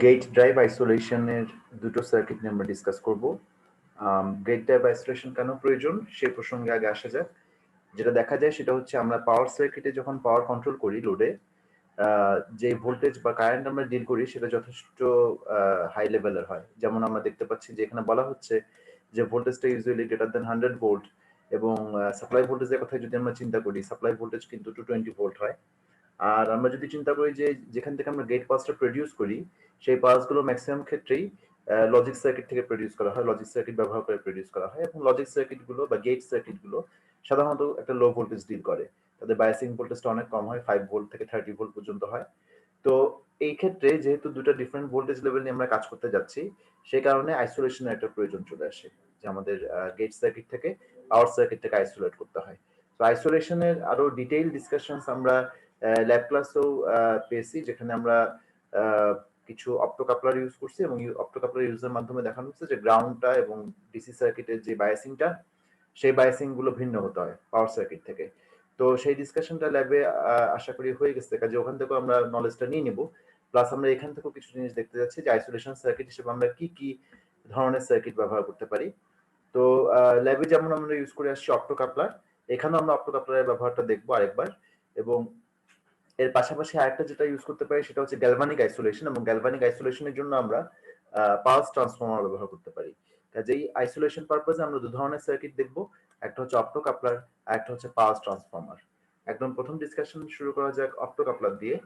Gate drive আইসোলেশনের দুটো circuit নিয়ে আমরা ডিসকাস করব। গেট ড্রাইভ আইসোলেশন কেন প্রয়োজন সে প্রসঙ্গে আগে আসা যাক। যেটা দেখা যায় সেটা হচ্ছে আমরা পাওয়ার সার্কিটে যখন পাওয়ার কন্ট্রোল করি লোডে, যে ভোল্টেজ বা কারেন্ট আমরা ডিল করি সেটা যথেষ্ট হাই লেভেলের হয়। যেমন আমরা দেখতে পাচ্ছি যে এখানে বলা হচ্ছে যে ভোল্টেজটা ইউজুয়ালি গ্রেটার দেন 100 ভোল্ট, এবং সাপ্লাই ভোল্টেজের কথা যদি আমরা চিন্তা করি, সাপ্লাই ভোল্টেজ কিন্তু 220 ভোল্ট হয়। আর আমরা যদি চিন্তা করি যে যেখান থেকে আমরা গেট পাসটা প্রডিউস করি, সেই পাসগুলো ম্যাক্সিমাম ক্ষেত্রেই লজিক সার্কিট থেকে প্রডিউস করা হয়, লজিক সার্কিট ব্যবহার করে প্রডিউস করা হয়। এবং লজিক সার্কিটগুলো বা গেট সার্কিটগুলো সাধারণত একটা লো ভোল্টেজ ডিল করে, তাদের বায়াসিং ভোল্টেজটা অনেক কম হয়, 5 ভোল্ট থেকে 30 ভোল্ট পর্যন্ত হয়। তো এই ক্ষেত্রে যেহেতু দুটো ডিফারেন্ট ভোল্টেজ লেভেল নিয়ে আমরা কাজ করতে যাচ্ছি, সেই কারণে আইসোলেশনের একটা প্রয়োজন চলে আসে, যে আমাদের গেট সার্কিট থেকে পাওয়ার সার্কিট থেকে আইসোলেট করতে হয়। তো আইসোলেশনের আরো ডিটেইল ডিসকাশনস আমরা ল্যাব ক্লাসেও পেয়েছি, যেখানে আমরা কিছু অপ্টোকাপলার ইউজ করছি, এবং অপ্টোকাপলার ইউজের মাধ্যমে দেখানো হচ্ছে যে গ্রাউন্ডটা এবং ডিসি সার্কিটের যে বায়াসিংটা, সেই বায়াসিং গুলো ভিন্ন হতে হয় পাওয়ার সার্কিট থেকে। তো সেই ডিসকাশনটা ল্যাবে আশা করি হয়ে গেছে, কাজে ওখান থেকেও আমরা নলেজটা নিয়ে নিব। প্লাস আমরা এখান থেকেও কিছু জিনিস দেখতে যাচ্ছি যে আইসোলেশন সার্কিট হিসেবে আমরা কি কি ধরনের সার্কিট ব্যবহার করতে পারি। তো ল্যাবে যেমন আমরা ইউজ করে আসছি অপ্টোকাপলার, এখানেও আমরা অপ্টোকাপলারের ব্যবহারটা দেখবো আরেকবার। এবং এর পাশাপাশি আরেকটা যেটা ইউজ করতে পারি সেটা হচ্ছে গ্যালভানিক আইসোলেশন, এবং গ্যালভানিক আইসোলেশনের জন্য আমরা পালস ট্রান্সফর্মার ব্যবহার করতে পারি। কাজেই আইসোলেশন পারপাজে আমরা দু ধরনের সার্কিট দেখব, একটা হচ্ছে অপ্টোকাপলার আর একটা হচ্ছে পালস ট্রান্সফর্মার। একদম প্রথম ডিসকাশন শুরু করা যাক অপ্টোকাপলার দিয়ে।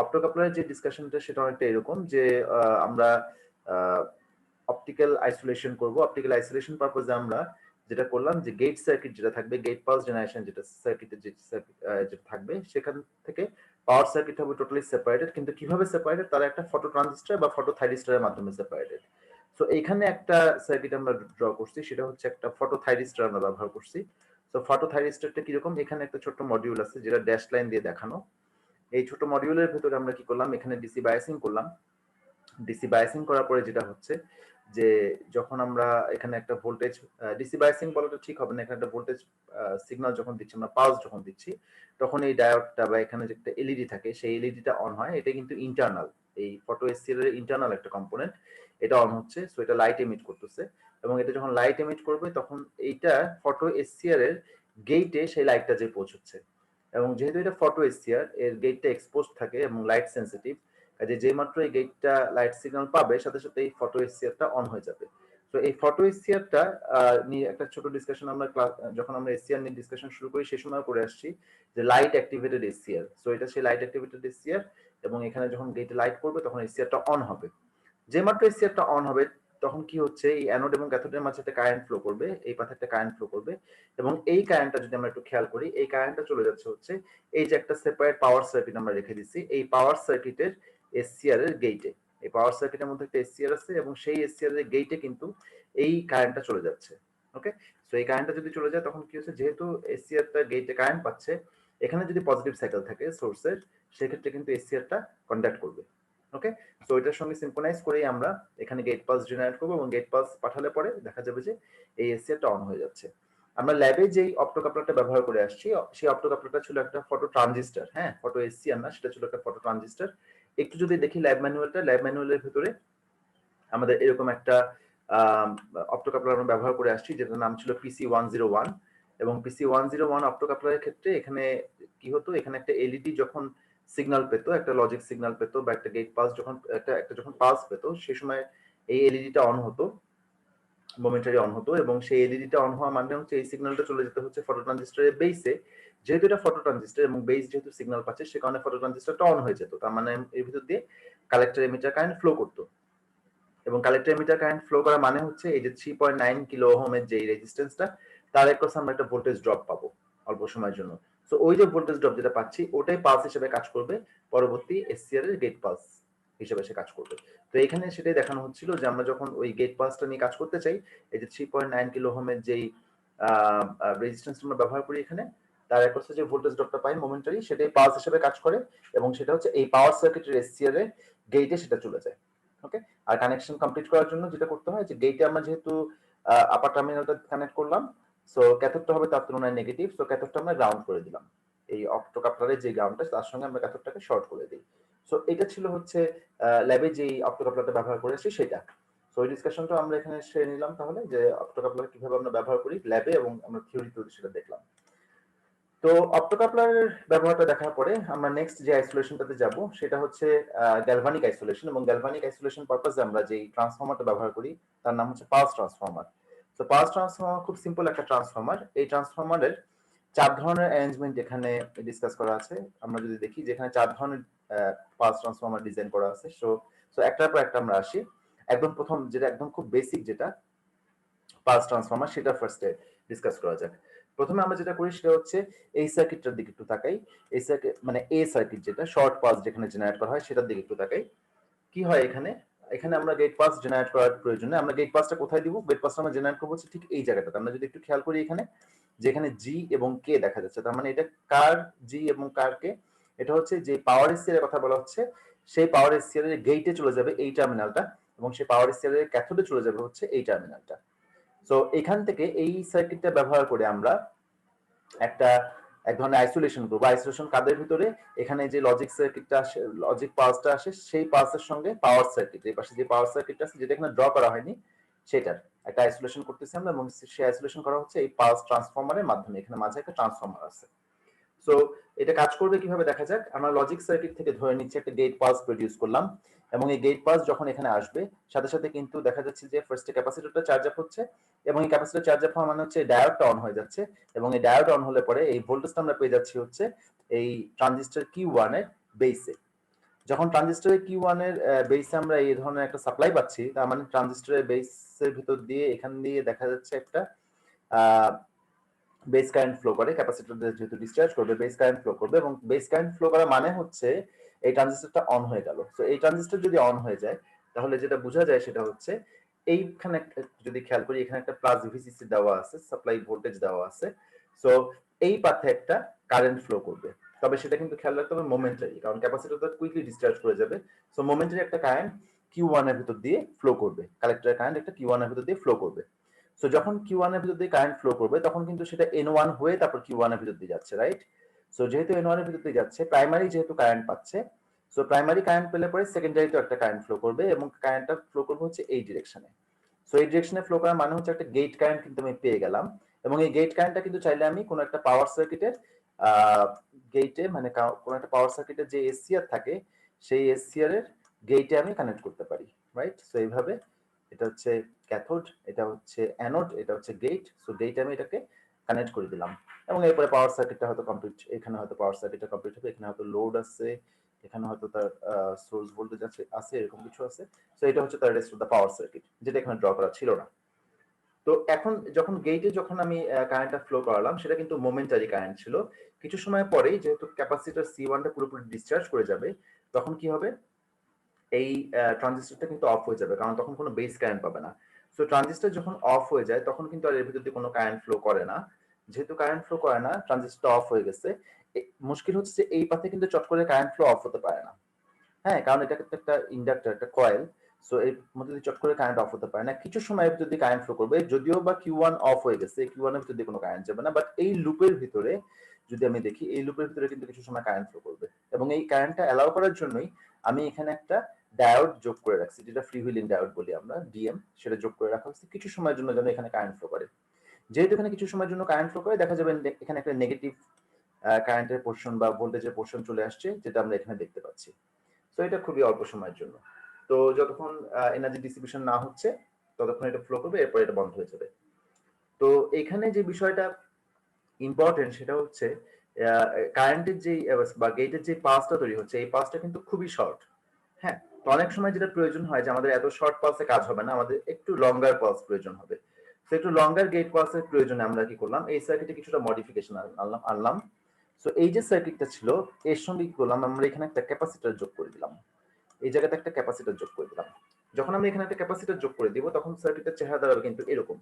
অপ্টোকাপলারের যে ডিসকাশনটা সেটা অনেকটা এরকম যে আমরা অপটিক্যাল আইসোলেশন করব। অপটিক্যাল আইসোলেশন পারপাজে আমরা যেটা করলাম যে গেট সার্কিট যেটা থাকবে, গেট পালস জেনারেশন যেটা সার্কিটের যেটা থাকবে, সেখান থেকে পাওয়ার সার্কিট হবে টোটালি সেপারেটেড। কিন্তু কিভাবে সেপারেটেড, তারা একটা ফটো ট্রানজিস্টর বা ফটো থাইরিস্টরের মাধ্যমে সেপারেটেড। সো এইখানে একটা সার্কিট আমরা ড্র করছি, সেটা হচ্ছে একটা ফটো থাইরিস্টর আমরা ব্যবহার করছি। তো ফটো থাইরিস্টরটা কিরকম, এখানে একটা ছোট্ট মডিউল আছে যেটা ড্যাশ লাইন দিয়ে দেখানো। এই ছোট মডিউলের ভেতরে আমরা কি করলাম, এখানে ডিসি বায়াসিং করলাম। ডিসি বায়াসিং করার পরে যেটা হচ্ছে যে যখন আমরা এখানে একটা ভোল্টেজ, ডিসি বায়াসিং বলাটা ঠিক হবে না, এখানে একটা ভোল্টেজ সিগন্যাল যখন দিচ্ছি আমরা, পালস যখন দিচ্ছি, তখন এই ডায়োডটা বা এখানে যে একটা এলইডি থাকে সেই এলইডিটা অন হয়। এটা কিন্তু ইন্টারনাল, এই ফটো এসসিআর এর ইন্টারনাল একটা কম্পোনেন্ট, এটা অন হচ্ছে। সো এটা লাইট এমিট করতেছে, এবং এটা যখন লাইট এমিট করবে তখন এইটা ফটো এসসিআর এর গেটে সেই লাইটটা যে পৌঁছচ্ছে। এবং যেহেতু এটা ফটো এসসিআর, এর গেটটা এক্সপোজড থাকে এবং লাইট সেন্সিটিভ, কাজে যে মাত্র এই গেটটা লাইট সিগন্যাল পাবে সাথে সাথে এই ফটো এসসিআরটা অন হয়ে যাবে। তো এই ফটো এসসিআরটা নিয়ে একটা ছোট ডিসকাশন আমরা যখন আমরা এসসিআর নিয়ে ডিসকাশন শুরু করি সে সময় করে আসছি যে লাইট অ্যাক্টিভেটেড এসসিআর। সো এটা সেই লাইট অ্যাক্টিভেটেড এসসিআর, এবং এখানে যখন গেটে লাইট পড়বে তখন এসসিআরটা অন হবে। যে মাত্র এসসিআরটা অন হবে তখন কি হচ্ছে, এই অ্যানোড এবং ক্যাথোডের মাঝে একটা কারেন্ট ফ্লো করবে, এই পাশে একটা কারেন্ট ফ্লো করবে, এবং এই কারেন্টটা যদি আমরা একটু খেয়াল করি, এই কারেন্টটা চলে যাচ্ছে হচ্ছে এই যে একটা সেপারেট পাওয়ার সার্কিট আমরা রেখে দিচ্ছি, এই পাওয়ার সার্কিটের এসসিআর এর গেটে। এই পাওয়ার সার্কিটের মধ্যে একটা এসসিআর আছে, এবং সেই এসসিআর এর গেটে কিন্তু এই কারেন্টটা চলে যাচ্ছে। ওকে, সো এই কারেন্টটা যদি চলে যায় তখন কি হচ্ছে, যেহেতু এসসিআরটা গেটে কারেন্ট পাচ্ছে, এখানে যদি পজিটিভ সাইকেল থাকে সোর্সের, সেক্ষেত্রে কিন্তু এসসিআরটা কন্ডাক্ট করবে। ওকে, সো এটার সঙ্গে সিনক্রোনাইজ করেই আমরা এখানে গেট পাস জেনারেট করবো, এবং গেট পাস পাঠালে পরে দেখা যাবে যে এই এসসিআরটা অন হয়ে যাচ্ছে। আমরা ল্যাবে যেই অপ্টোকাপলারটা ব্যবহার করে আসছি, সেই অপ্টোকাপলারটা ছিল একটা ফটো ট্রানজিস্টর। হ্যাঁ, ফটো এসসিআর না, সেটা ছিল একটা ফটো ট্রানজিস্টর। একটু যদি দেখি ল্যাব ম্যানুয়ালটা, ল্যাব ম্যানুয়ালের ভিতরে আমাদের এরকম একটা অপ্টোকাপলার আমরা ব্যবহার করে আসছি, যেটার নাম ছিল PC101। এবং PC101 অপ্টোকাপলারের ক্ষেত্রে এখানে কি হতো, এখানে একটা এলইডি যখন সিগন্যাল পেতো, একটা লজিক সিগন্যাল পেতো, বা একটা গেট পাস যখন একটা যখন পালস পেতো, সেই সময় এই এলইডিটা অন হতো, মোমেন্টারি অন হতো। এবং সেই এলইডিটা অন হওয়া মানে হচ্ছে এই সিগন্যালটা চলে যেতে হচ্ছে ফটো ট্রানজিস্টরের বেসে। যেহেতু এটা ফটো ট্রানজিস্টর এবং বেস যেহেতু সিগন্যাল পাচ্ছে, সে কারণে ফটো ট্রানজিস্টরটা অন হয়ে যেত। তার মানে এর ভিতর দিয়ে কালেক্টর এমিটার কারেন্ট ফ্লো করতো, এবং কালেক্টর এমিটার কারেন্ট ফ্লো করা মানে হচ্ছে এই যে 3.9 কিলো ওহমের যে রেজিস্ট্যান্সটা, তার একপাশ আমরা একটা ভোল্টেজ ড্রপ পাবো অল্প সময়ের জন্য। সো ওই যে ভোল্টেজ ড্রপ যেটা পাচ্ছি, ওটাই পালস হিসেবে কাজ করবে, পরবর্তী এসসিআর এর গেট পালস হিসেবে সে কাজ করবে। তো এখানে সেটাই দেখানো হচ্ছিল যে আমরা যখন ওই গেট পালসটা নিয়ে কাজ করতে চাই, এই যে 3.9 কিলো ওহমের যেই রেজিস্ট্যান্স আমরা ব্যবহার করি এখানে, তার একপাশে যে ভোল্টেজ ড্রপটা পাই মোমেন্টারি, সেটাই পালস হিসেবে কাজ করে, এবং সেটা হচ্ছে এই পাওয়ার সার্কিটের এসসিআর এর গেটে সেটা চলে যায়। ওকে, আর কানেকশন কমপ্লিট করার জন্য যেটা করতে হয় যে গেটে আমরা যেহেতু আপার টার্মিনালটা কানেক্ট করলাম, সো ক্যাথোডটা হবে তার তুলনায় নেগেটিভ, সো ক্যাথোডটা আমরা গ্রাউন্ড করে দিলাম। এই অপ্টোকাপলারের যে গ্রাউন্ডটা, তার সঙ্গে আমরা ক্যাথোডটাকে শর্ট করে দিই। সো এটা ছিল হচ্ছে ল্যাবে যে অপ্টোকাপলারটা ব্যবহার করেছি সেটা। সো এই ডিসকাশনটা আমরা এখানে সেরে নিলাম তাহলে যে অপ্টোকাপলার কিভাবে আমরা ব্যবহার করি ল্যাবে এবং আমরা থিওরিতেও সেটা দেখলাম। তো অপ্টোকাপলারের ব্যবহারটা দেখার পরে আমরা নেক্সট যে আইসোলেশনটাতে যাব সেটা হচ্ছে গ্যালভানিক আইসোলেশন, এবং গ্যালভানিক আইসোলেশন পারপাসে আমরা যেই ট্রান্সফর্মারটা ব্যবহার করি তার নাম হচ্ছে পালস ট্রান্সফর্মার। তো পালস ট্রান্সফর্মার খুব সিম্পল একটা ট্রান্সফর্মার। এই ট্রান্সফর্মারের 4 ধরনের অ্যারেঞ্জমেন্ট এখানে ডিসকাস করা আছে। আমরা যদি দেখি যে এখানে 4 ধরনের পালস ট্রান্সফর্মার ডিজাইন করা আছে। সো একটার পর একটা আমরা আসি। একদম প্রথম যেটা একদম খুব বেসিক যেটা পালস ট্রান্সফর্মার সেটা ফার্স্টে ডিসকাস করা যাক। প্রথমে আমরা যেটা করি সেটা হচ্ছে এই সার্কিটটার দিকে একটু তাকাই। এই সার্কিট মানে এ সার্কিট যেটা শর্ট পালস যেখানে জেনারেট করা হয় সেটার দিকে একটু তাকাই। কি হয় এখানে? এখানে আমরা গেট পাস জেনারেট করার প্রয়োজনে আমরা গেট পাসটা কোথায় দিব? গেট পাসটা আমরা জেনারেট করব ঠিক এই জায়গাটাতে। আমরা যদি একটু খেয়াল করি এখানে যেখানে জি এবং কে দেখা যাচ্ছে, তার মানে এটা কার জি এবং কার কে? এটা হচ্ছে যে পাওয়ার এসসিআর এর কথা বলা হচ্ছে সেই পাওয়ার এসসিআর এর গেটে চলে যাবে এই টার্মিনালটা, এবং সেই পাওয়ার এসসিআর এর ক্যাথোডে চলে যাবে হচ্ছে এই টার্মিনালটা। সো এখান থেকে এই সার্কিটটা ব্যবহার করে আমরা একটা এক ধরনের আইসোলেশন করব। আইসোলেশন কাদের ভিতরে? এখানে যে লজিক সার্কিটটা আসে, লজিক পালসটা আসে সেই পালসের সঙ্গে পাওয়ার সার্কিট, এই পাশে যে পাওয়ার সার্কিটটা আছে যেটা এখানে ড্র করা হয়নি সেটার একটা আইসোলেশন করতেছি আমরা, এবং সেই আইসোলেশন করা হচ্ছে এই পালস ট্রান্সফর্মারের মাধ্যমে। এখানে মাঝে একটা ট্রান্সফর্মার আছে। সো এটা কাজ করবে কিভাবে দেখা যাক। আমরা লজিক সার্কিট থেকে ধরে নিচ্ছি একটা গেট পালস প্রডিউস করলাম, এবং এই গেট পালস যখন এখানে আসবে সাথে সাথে কিন্তু দেখা যাচ্ছে যে ফার্স্টে ক্যাপাসিটরটা চার্জ আপ হচ্ছে, এবং এই ক্যাপাসিটর চার্জ আপ হওয়া মানে হচ্ছে ডায়োডটা অন হয়ে যাচ্ছে, এবং এই ডায়োড অন হলে পরে এই ভোল্টেজটা আমরা পেয়ে যাচ্ছি হচ্ছে এই ট্রানজিস্টর Q1 এর বেসে। যখন ট্রানজিস্টরের Q1 এর বেসে আমরা এই ধরনের একটা সাপ্লাই পাচ্ছি, তার মানে ট্রানজিস্টরের বেসের ভিতর দিয়ে এখান দিয়ে দেখা যাচ্ছে একটা বেস কারেন্ট ফ্লো করে, ক্যাপাসিটর যেহেতু ডিসচার্জ করবে বেস কারেন্ট ফ্লো করবে, এবং বেস কারেন্ট ফ্লো করা মানে হচ্ছে এই ট্রানজিস্টরটা অন হয়ে গেল। সো এই ট্রানজিস্টর যদি অন হয়ে যায় তাহলে যেটা বোঝা যায় সেটা হচ্ছে এইখানে যদি খেয়াল করি এখানে একটা প্লাস ভিসিসি দেওয়া আছে, সাপ্লাই ভোল্টেজ দেওয়া আছে। সো এই পাথে একটা কারেন্ট ফ্লো করবে, তবে সেটা কিন্তু খেয়াল রাখতে হবে মোমেন্টারি, কারণ ক্যাপাসিটরটা কুইকলি ডিসচার্জ করে যাবে। সো মোমেন্টারি একটা কারেন্ট Q1 এর ভিতর দিয়ে ফ্লো করবে, কালেক্টরের কারেন্ট একটা Q1 এর ভিতর দিয়ে ফ্লো করবে। সো যখন Q1 এর ভিতর দিয়ে কারেন্ট ফ্লো করবে তখন কিন্তু সেটা N1 হয়ে তারপর Q1 এর ভিতর দিয়ে যাচ্ছে, রাইট? সো যেহেতু N1 এর ভিতর দিয়ে যাচ্ছে, প্রাইমারি যেহেতু কারেন্ট পাচ্ছে, সো প্রাইমারি কারেন্ট পেলে পরে সেকেন্ডারিতেও একটা কারেন্ট ফ্লো করবে, এবং কারেন্টটা ফ্লো করবে হচ্ছে এই ডিরেকশনে। সো এই ডিরেকশনে ফ্লো করার মানে হচ্ছে একটা গেট কারেন্ট কিন্তু আমি পেয়ে গেলাম, এবং এই গেট কারেন্টটা কিন্তু চাইলে আমি কোনো একটা পাওয়ার সার্কিটের গেটে, মানে কোনো একটা পাওয়ার সার্কিটের যে এসসিআর থাকে সেই এসসিআর এর গেটে আমি কানেক্ট করতে পারি, রাইট? সো এইভাবে এটা হচ্ছে ক্যাথোড, এটা হচ্ছে অ্যানোড, এটা হচ্ছে গেট। সো গেটে আমি এটাকে কানেক্ট করে দিলাম, এবং এরপরে পাওয়ার সার্কিটটা হয়তো কমপ্লিট, এখানে হয়তো পাওয়ার সার্কিটটা কমপ্লিট হবে, এখানে হয়তো লোড আছে, এখানে হয়তো তার সোর্স ভোল্টেজ আছে এরকম কিছু আছে। সো এটা হচ্ছে তার rest of the power circuit, যেটা এখানে ড্র করা ছিল না। তো এখন যখন গেটে যখন আমি কারেন্টটা ফ্লো করালাম সেটা কিন্তু মোমেন্টারি কারেন্ট ছিল। কিছু সময় পরেই যেহেতু ক্যাপাসিটর C1টা পুরোপুরি ডিসচার্জ করে যাবে, তখন কি হবে? এই ট্রানজিস্টরটা কিন্তু অফ হয়ে যাবে, কারণ তখন কোনো বেস কারেন্ট পাবে না। সো ট্রানজিস্টর যখন অফ হয়ে যায় তখন কিন্তু আর এর ভিতর দিয়ে কোনো কারেন্ট ফ্লো করে না। যেহেতু কারেন্ট ফ্লো করে না, ট্রানজিস্টর অফ হয়ে গেছে, মুশকিল হচ্ছে যে এই পাথে কিন্তু চট করে কারেন্ট ফ্লো অফ হতে পারে না। হ্যাঁ, কারণ এটা কিন্তু একটা ইন্ডাক্টর, একটা কয়েল। সো এর মধ্যে দিয়ে চট করে কারেন্ট অফ হতে পারে না। কিছু সময় যদি কারেন্ট ফ্লো করবে, যদিও বা Q1 অফ হয়ে গেছে, Q1 এর ভিতর দিয়ে কোনো কারেন্ট যাবে না, বাট এই লুপের ভিতরে যদি আমি দেখি এই লুপের ভিতরে কিন্তু কিছু সময় কারেন্ট ফ্লো করবে, এবং এই কারেন্টটা অ্যালাউ করার জন্যই আমি এখানে একটা ডায়োড যোগ করে রাখছি, যেটা ফ্রি হুইলিং ডায়োড বলি আমরা, ডিএম, সেটা যোগ করে রাখা হচ্ছে কিছু সময়ের জন্য যেন এখানে কারেন্ট ফ্লো করে। যেহেতু এখানে কিছু সময়ের জন্য কারেন্ট ফ্লো করে, দেখা যাবে এখানে একটা নেগেটিভ কারেন্টের পোর্শন বা ভোল্টেজের পোর্শন চলে আসছে, যেটা আমরা এখানে দেখতে পাচ্ছি। তো এটা খুবই অল্প সময়ের জন্য। তো যতক্ষণ এনার্জি ডিস্ট্রিবিউশন না হচ্ছে ততক্ষণ এটা ফ্লো করবে, এরপর এটা বন্ধ হয়ে যাবে। তো এখানে যে বিষয়টা ইম্পর্টেন্ট সেটা হচ্ছে কারেন্টের যে বা গেটের যে পাসটা তৈরি হচ্ছে এই পাসটা কিন্তু খুবই শর্ট। হ্যাঁ, তো অনেক সময় যেটা প্রয়োজন হয় যে আমাদের এত শর্ট পালসে কাজ হবে না, আমাদের একটু লঙ্গার পালস প্রয়োজন হবে। তো একটু লঙ্গার গেট পালসের প্রয়োজনে আমরা কি করলাম, এই সার্কিটে কিছুটা মডিফিকেশন আনলাম। সো এই যে সার্কিটটা ছিল এর সঙ্গে কি করলাম, আমরা এখানে একটা ক্যাপাসিটর যোগ করে দিলাম, এই জায়গাতে একটা ক্যাপাসিটর যোগ করে দিলাম। যখন আমি এখানে একটা ক্যাপাসিটর যোগ করে দিব তখন সার্কিটের চেহারা দাঁড়াবে কিন্তু এরকম,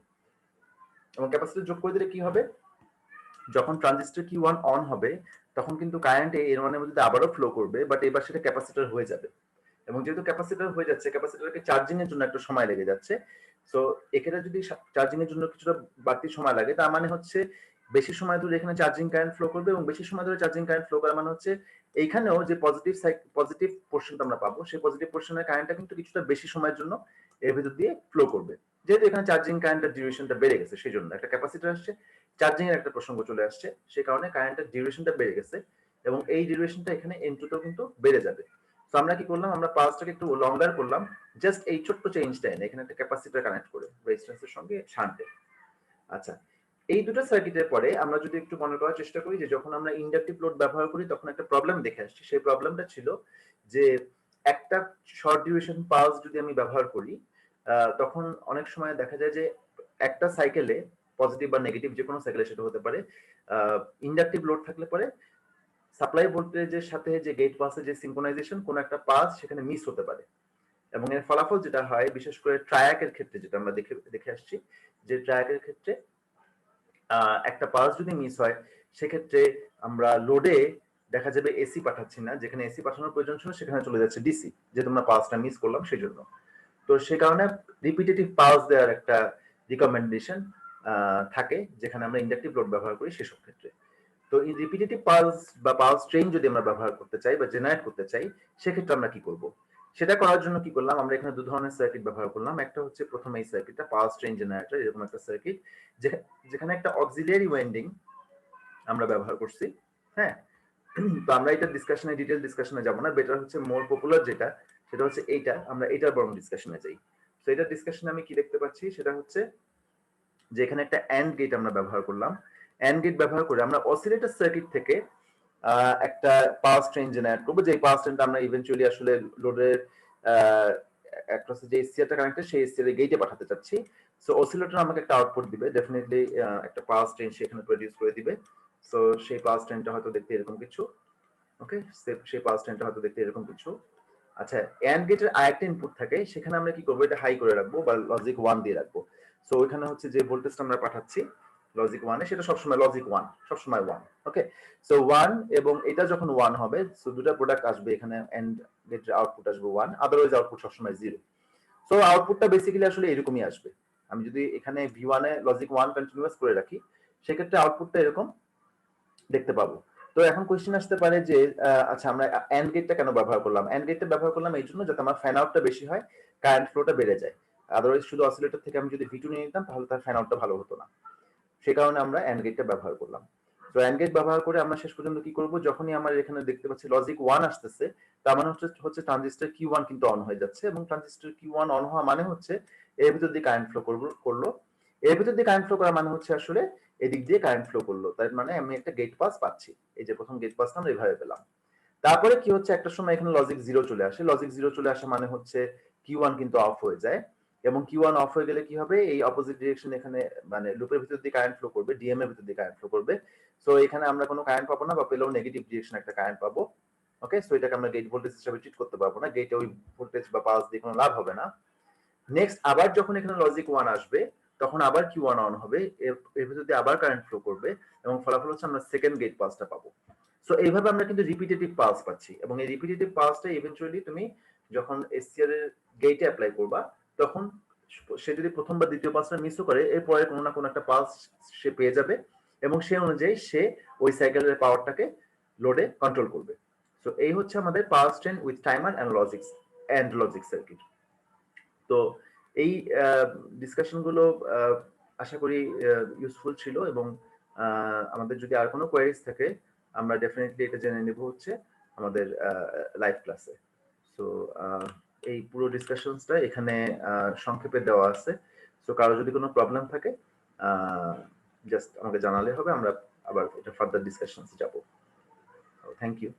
এবং ক্যাপাসিটর যোগ করে দিলে কি হবে, যখন ট্রানজিস্টর Q1 অন হবে তখন কিন্তু কারেন্ট এর মানে মধ্যে আবারও ফ্লো করবে, বাট এবার সেটা ক্যাপাসিটর হয়ে যাবে, এবং যেহেতু ক্যাপাসিটর হয়ে যাচ্ছে ক্যাপাসিটরকে চার্জিং এর জন্য একটা সময় লেগে যাচ্ছে। সো এখানে যদি চার্জিং এর জন্য কিছুটা বাড়তি সময় লাগে তার মানে হচ্ছে বেশি সময় ধরে এখানে চার্জিং কারেন্ট ফ্লো করবে, এবং বেশি সময় ধরে চার্জিং কারেন্ট ফ্লো করা মানে হচ্ছে এইখানেও যে পজিটিভ পোর্শনটা আমরা পাবো, সেই পজিটিভ পোর্শনের কারেন্টটা কিন্তু কিছুটা বেশি সময়ের জন্য এর ভিতর দিয়ে ফ্লো করবে। যেহেতু এখানে চার্জিং কারেন্টের ডিউরেশনটা বেড়ে গেছে, সেই জন্য একটা ক্যাপাসিটর আসছে, চার্জিং এর একটা প্রসঙ্গ চলে আসছে, সেই কারণে কারেন্টের ডিউরেশনটা বেড়ে গেছে, এবং এই ডিউরেশনটা এখানে N2 তেও কিন্তু বেড়ে যাবে। তো আমরা কি করলাম, আমরা পালসটাকে একটু লঙ্গার করলাম, জাস্ট এই ছোট্ট চেঞ্জটা এনে এখানে একটা ক্যাপাসিটর কানেক্ট করে রেজিস্ট্যান্সের সঙ্গে শান্টে। আচ্ছা, এই দুটো সার্কিটের পরে আমরা যদি একটু মনে করার চেষ্টা করি যে যখন আমরা ইন্ডাকটিভ লোড ব্যবহার করি তখন একটা প্রবলেম দেখে আসছি। সেই প্রবলেমটা ছিল যে একটা শর্ট ডিউরেশন পালস যদি আমি ব্যবহার করি, তখন অনেক সময় দেখা যায় যে একটা সাইকেলে পজিটিভ বা নেগেটিভ যে কোনো সাইকেলে সেটা হতে পারে, ইন্ডাকটিভ লোড থাকলে পরে সাপ্লাই ভোল্টেজের সাথে যে গেট পাসে যে সিনক্রোনাইজেশন, কোন একটা পাস সেখানে মিস হতে পারে, এবং এর ফলাফল যেটা হয় বিশেষ করে ট্রায়াকের ক্ষেত্রে, যেটা আমরা দেখে আসছি, যে ট্রায়াকের ক্ষেত্রে একটা পালস যদি মিস হয় সেক্ষেত্রে আমরা লোডে দেখা যাবে এসি পাঠাচ্ছি না, যেখানে এসি পাঠানোর প্রয়োজন ছিল সেখানে চলে যাচ্ছে ডিসি, যেহেতু আমরা পালসটা মিস করলাম সেই জন্য। তো সে কারণে রিপিটেটিভ পালস দেওয়ার একটা রিকমেন্ডেশন থাকে যেখানে আমরা ইন্ডাকটিভ লোড ব্যবহার করি সেসব ক্ষেত্রে। তো এই রিপিটেটিভ পালস বা পালস ট্রেন যদি আমরা ব্যবহার করতে চাই বা জেনারেট করতে চাই, সেক্ষেত্রে আমরা কি করব? সেটা করার জন্য কি করলাম, আমরা এখানে দু ধরনের সার্কিট ব্যবহার করলাম। একটা হচ্ছে প্রথমে এই সার্কিটটা পালস ট্রেন জেনারেটর, এরকম একটা সার্কিট যেখানে একটা অক্সিলিয়ারি ওয়াইন্ডিং আমরা ব্যবহার করছি। হ্যাঁ, তো আমরা এটা ডিসকাশনে, ডিটেইল ডিসকাশনে যাব না, বেটার হচ্ছে মোর পপুলার যেটা, সেটা হচ্ছে এইটা, আমরা এটার বরং ডিসকাশনে যাই। তো এটার ডিসকাশনে আমি কি দেখতে পাচ্ছি সেটা হচ্ছে যে এখানে একটা অ্যান্ড গেট আমরা ব্যবহার করলাম। অ্যান্ড গেট ব্যবহার করে আমরা অসিলেটর সার্কিট থেকে একটা পাওয়ার স্ট্রেন জেনারেট করবো, যে পাওয়ার স্ট্রেনটা আমরা ইভেন্চুয়ালি আসলে লোডের অ্যাক্রসে যে এসসিআরটা কানেক্টেড সেই এসসিআর এর গেটে পাঠাতে চাচ্ছি। সো অসিলেটর আমাকে একটা আউটপুট দিবে, ডেফিনেটলি একটা পাওয়ার স্ট্রেন সেখানে প্রডিউস করে দিবে। সো সেই পাওয়ার স্ট্রেনটা হয়তো দেখতে এরকম কিছু, ওকে, সেই পাওয়ার স্ট্রেনটা হয়তো দেখতে এরকম কিছু। আচ্ছা, অ্যান্ড গেটের আরেকটা ইনপুট থাকে, সেখানে আমরা কি করবো, এটা হাই করে রাখবো বা লজিক 1 দিয়ে রাখবো। সো ওইখানে হচ্ছে যে ভোল্টেজটা আমরা পাঠাচ্ছি লজিক 1 এ, সেটা সবসময় লজিক 1, সবসময় 1, ওকে। সো 1, এবং এটা যখন 1 হবে, সো দুটো প্রোডাক্ট আসবে এখানে, অ্যান্ড গেটের আউটপুট আসবে 1, আদারওয়াইজ আউটপুট সবসময় 0। সো আউটপুটটা বেসিক্যালি আসলে এরকমই আসবে। আমি যদি এখানে V1 এ লজিক 1 কন্টিনিউয়াস করে রাখি, সেক্ষেত্রে আউটপুটটা এরকম দেখতে পাবো। তো এখন কোশ্চেন আসতে পারে যে আচ্ছা, আমরা এন্ড গেটটা কেন ব্যবহার করলাম? এন্ড গেটটা ব্যবহার করলাম এই জন্য যাতে আমার ফ্যান আউটটা বেশি হয়, কারেন্ট ফ্লোটা বেড়ে যায়। আদারওয়াইজ শুধু অসিলেটর থেকে আমি যদি V2 নিয়ে নিতাম তাহলে তার ফ্যান আউটটা ভালো হতো না। সেই কারণে আমরা এন্ড গেটটা ব্যবহার করলাম। তো এন্ড গেট ব্যবহার করে আমরা শেষ পর্যন্ত কি করব, যখনই আমার এখানে দেখতে পাচ্ছি লজিক 1 আসতেছে, তার মানে হচ্ছে ট্রানজিস্টর Q1 কিন্তু অন হয়ে যাচ্ছে, এবং ট্রানজিস্টর Q1 অন হওয়া মানে হচ্ছে এর ভিতর দিয়ে কারেন্ট ফ্লো করলো। এর ভিতর দিয়ে কারেন্ট ফ্লো করা মানে হচ্ছে আসলে এদিক দিয়ে কারেন্ট ফ্লো করলো, তার মানে আমি একটা গেট পাস পাচ্ছি। এই যে প্রথম গেট পাসটা আমরা এভাবে পেলাম। তারপরে কি হচ্ছে, একটা সময় এখানে লজিক 0 চলে আসে। লজিক 0 চলে আসা মানে হচ্ছে Q1 কিন্তু অফ হয়ে যায়, এবং Q1 অফ হয়ে গেলে কি হবে, এই অপোজিট ডিরেকশন এখানে মানে লুপের ভিতর দিয়ে কারেন্ট ফ্লো করবে, ডিএম এর ভিতর দিয়ে কারেন্ট ফ্লো করবে। সো এখানে আমরা কোনো কারেন্ট পাবো না, বা পেলেও নেগেটিভ ডিরেকশন একটা কারেন্ট পাবো, ওকে। সো এটাকে আমরা গেট ভোল্টেজ হিসেবে ট্রিট করতে পারবো না, গেটে ওই ভোল্টেজ বা পালস দিয়ে কোনো লাভ হবে না। নেক্সট আবার যখন এখানে লজিক 1 আসবে, তখন আবার Q1 অন হবে, এর ভিতর দিয়ে আবার কারেন্ট ফ্লো করবে, এবং ফলাফল হচ্ছে আমরা সেকেন্ড গেট পালসটা পাবো। সো এইভাবে আমরা কিন্তু রিপিটেটিভ পালস পাচ্ছি, এবং এই রিপিটেটিভ পালসটা ইভেন্চুয়ালি তুমি যখন এসসিআর এর গেটে অ্যাপ্লাই করবা, তখন সে যদি প্রথম বা দ্বিতীয় পালসটা মিসও করে, এরপরে কোনো না কোনো একটা পালস সে পেয়ে যাবে, এবং সেই অনুযায়ী সে ওই সাইকেলের পাওয়ারটাকে লোডে কন্ট্রোল করবে। সো এই হচ্ছে আমাদের power strain with timer and logic circuit. তো এই ডিসকাশনগুলো আশা করি ইউজফুল ছিল, এবং আমাদের যদি আর কোনো কোয়েরিজ থাকে আমরা ডেফিনেটলি এটা জেনে নেব হচ্ছে আমাদের লাইভ ক্লাসে। সো এই পুরো ডিসকাশনসটা এখানে সংক্ষেপে দেওয়া আছে। সো কারো যদি কোনো প্রবলেম থাকে জাস্ট আমাকে জানালে হবে, আমরা আবার এটা ফার্দার ডিসকাশনসে যাব। Thank you.